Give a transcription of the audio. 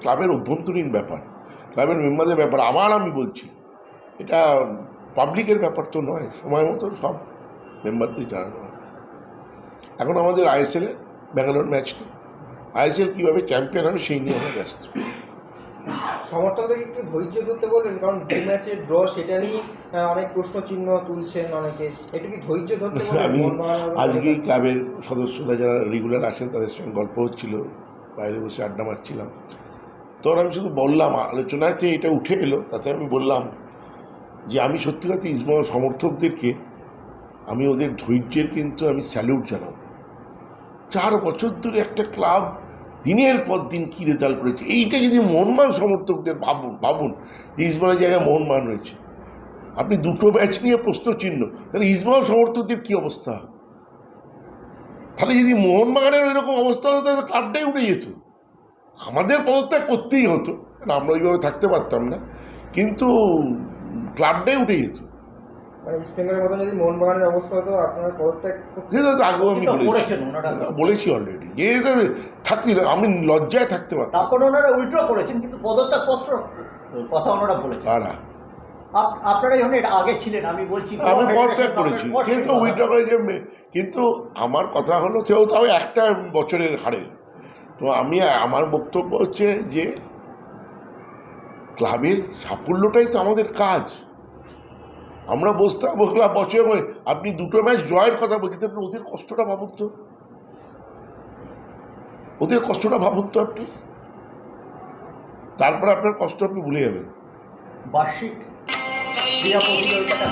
ক্লাবের অভ্যন্তরীণ ব্যাপার, ক্লাবের মেম্বারদের ব্যাপার। আবার আমি বলছি, এটা পাবলিকের ব্যাপার তো নয়, সময় মতো সব মেম্বারদের জানানো হয়। এখন আমাদের আইএসএল ব্যাঙ্গালোর ম্যাচ নেই, আইএসএল কীভাবে চ্যাম্পিয়ন হবে সেই নিয়ে আমরা ব্যস্ত। সমর্থকদের একটু ধৈর্য ধরতে বলবেন, কারণ যে ম্যাচের ড্র সেটা নিয়ে অনেক প্রশ্ন চিহ্ন তুলছেন অনেকে, একটু কি ধৈর্য ধরতে বলবেন? আমি আজকেই ক্লাবের সদস্যরা যারা রেগুলার আসেন তাদের সঙ্গে গল্প হচ্ছিল, বাইরে বসে আড্ডা মারছিলাম, তখন আমি শুধু বললাম, আলোচনাতে এটা উঠে এলো, তাতে আমি বললাম যে আমি সত্যি কথা ইস্টবেঙ্গল সমর্থকদেরকে আমি ওদের ধৈর্যের কিন্তু আমি স্যালুট জানাব। 4 বছর ধরে একটা ক্লাব দিনের পর দিন কী রেজাল্ট করেছে, এইটা যদি মোহনবাগান সমর্থকদের ভাবুন ইস্টবেঙ্গলের জায়গায় মোহনবাগান রয়েছে, আপনি দুটো ম্যাচ নিয়ে প্রশ্ন চিহ্ন, তাহলে ইস্টবেঙ্গল সমর্থকদের কী অবস্থা? তাহলে যদি মোহনবাগানের ওইরকম অবস্থা হতো তাহলে ক্লাবটাই উঠে যেত, আমাদের পদত্যাগ করতেই হতো, কারণ আমরা ওইভাবে থাকতে পারতাম না, কিন্তু ক্লাবটাই উঠে যেত। মানে ইস্ট বেঙ্গলের মতো যদি মোহনবাগানের অবস্থা হতো আপনারা পদত্যাগ আগেও আমি বলেছি অলরেডি, যে থাকতে আমি লজ্জায় থাকতে পারতাম। তারপর ওনারা উল্টো করেছেন, কিন্তু পদত্যাগ পত্র কথা ওনারা বলেছেন। কারা? আপনারা যখন এটা আগে ছিলেন, আমি বলছি আমি পদত্যাগ করেছি, সে তো উইথড্র করেছে, কিন্তু আমার কথা হলো সেও তাও একটা বছরের হারে। তো আমি আমার বক্তব্য হচ্ছে যে ক্লাবের সাফল্যটাই তো আমাদের কাজ। আমরা বসলাম বছর, আপনি দুটো ম্যাচ জয়ের কথা বলছেন, আপনি ওদের কষ্টটা ভাবুন তো, ওদের কষ্টটা ভাবুন তো আপনি, তারপরে আপনার কষ্ট আপনি ভুলে যাবেন। বার্ষিক ক্রীড়া প্রতিযোগিতাটা